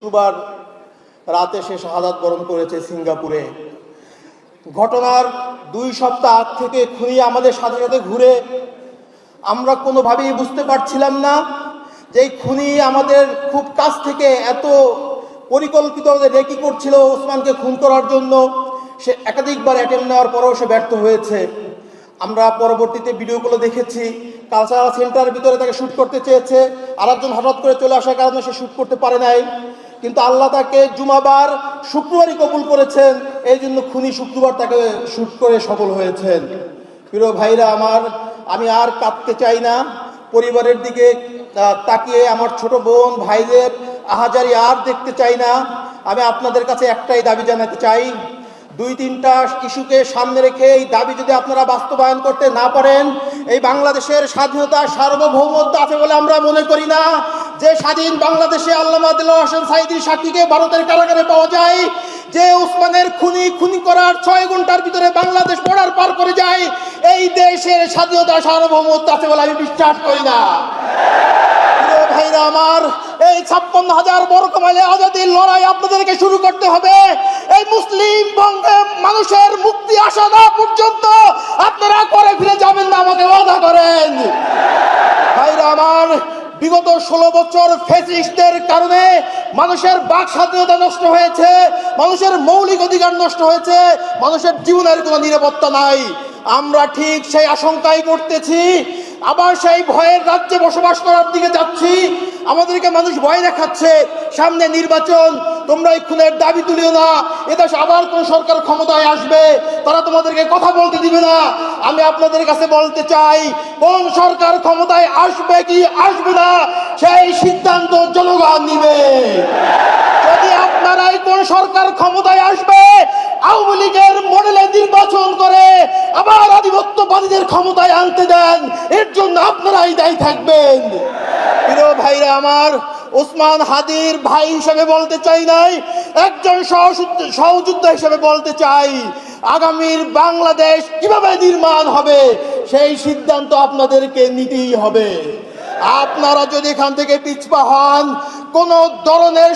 শুক্রবার রাতে সে শাহাদাত বরণ করেছে সিঙ্গাপুরে। ঘটনার 2 সপ্তাহ আগ থেকে খুনি আমাদের সাথে সাথে ঘুরে। আমরা কোনোভাবেই বুঝতে পারছিলাম না যে এই খুনি আমাদের খুব কাছ থেকে এত পরিকল্পিত রেকি করছিল ওসমানকে খুন করার জন্য। সে একাধিকবার অ্যাটেম্প নেওয়ার পরেও সে ব্যর্থ হয়েছে। আমরা পরবর্তীতে ভিডিওগুলো দেখেছি। কালচারাল সেন্টারের ভিতরে তাকে শ্যুট করতে চেয়েছে, আরেকজন হঠাৎ করে চলে আসার কারণে সে শ্যুট করতে পারে নাই। কিন্তু আল্লাহ তাকে জুমাবার শুক্রবারই কবুল করেছেন, এই জন্য খুনি শুক্রবার তাকে শ্যুট করে সফল হয়েছেন। প্রিয় ভাইরা আমার, আমি আর কাঁদতে চাই না। পরিবারের দিকে তাকিয়ে আমার ছোট বোন ভাইদের আহাজারি আর দেখতে চাই না। আমি আপনাদের কাছে একটাই দাবি জানাতে চাই, 2-3টা ইস্যুকে সামনে রেখে এই দাবি যদি আপনারা বাস্তবায়ন করতে না পারেন, এই বাংলাদেশের স্বাধীনতা সার্বভৌমত্ব আছে বলে আমরা মনে করি না। যে স্বাধীন বাংলাদেশে আল্লামা দেলোয়ার হোসেন সাঈদীর সাক্ষীকে ভারতের কারাগারে পাওয়া যায়, যে ওসমানের খুনি করার 6 ঘন্টার ভিতরে বাংলাদেশ বর্ডার পার করে যায়, এই দেশের স্বাধীনতা সার্বভৌমত্ব আছে বলে আমি বিশ্বাস করি না। ভাইরা আমার, এই 56,000 বর্গ মাইলে আজাদির লড়াই আপনাদেরকে শুরু করতে হবে। এই মুসলিম মানুষের মুক্তি আসা না পর্যন্ত আপনারা করে ফিরে যাবেন না, আমাকে ওয়াদা করেন। ভাইরা আমার, বিগত 16 বছর ফ্যাসিস্টদের কারণে মানুষের বাক স্বাধীনতা নষ্ট হয়েছে, মানুষের মৌলিক অধিকার নষ্ট হয়েছে, মানুষের জীবনের কোনো নিরাপত্তা নাই। আমরা ঠিক সেই আশঙ্কাই করতেছি, আবার সেই ভয়ের রাজ্যে বসবাস করার দিকে যাচ্ছি। আমাদেরকে মানুষ ভয় দেখাচ্ছে, সামনে নির্বাচন, তোমরা এই খুনের দাবি তুলিও না, এদেশ আবার কোন সরকার ক্ষমতায় আসবে, তারা তোমাদেরকে কথা বলতে দিবে না। আমি আপনাদের কাছে বলতে চাই, কোন সরকার ক্ষমতায় আসবে কি আসবে না সেই সিদ্ধান্ত জনগণ নিবে। যদি আপনারাই কোন সরকার ক্ষমতায় আসবে, আওয়ামী লীগের মডেলে নির্বাচন করে আবার আধিপত্যবাদীদের ক্ষমতায় আনতে দেন, এর জন্য আপনারাই দায়ী থাকবেন। প্রিয় ভাইরা আমার, ওসমান হাদির ভাই হিসেবে বলতে চাই নাই, একজন সহযোদ্ধা হিসেবে বলতে চাই, আগামীর বাংলাদেশ কিভাবে নির্মাণ হবে সেই সিদ্ধান্ত আপনাদেরকে নিতেই হবে। আপনারা যদি এখান থেকে পিছপা হন, কোন ধরনের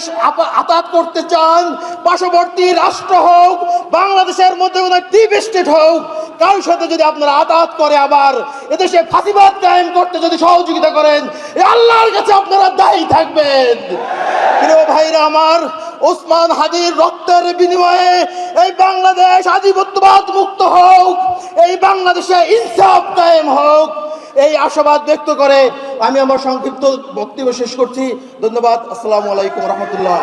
আঘাত করতে চান, পার্শ্ববর্তী রাষ্ট্র হোক, বাংলাদেশের মধ্যে কোনো ডিপ স্টেট হোক, কারোর সাথে যদি আপনারা আঘাত করে আবার এদেশে ফাঁসিবাদ কায়েম করতে যদি সহযোগিতা করেন, আল্লাহর কাছে আপনারা দায়ী থাকবেন। প্রিয় ভাইরা আমার, ওসমান হাদির রক্তের বিনিময়ে এই বাংলাদেশ আধিপত্যবাদ মুক্ত হোক, এই বাংলাদেশে ইনসাফ কায়েম হোক, এই আশাবাদ ব্যক্ত করে আমি আমার সংক্ষিপ্ত বক্তব্য শেষ করছি। ধন্যবাদ। আসসালামু আলাইকুম রহমতুল্লাহ।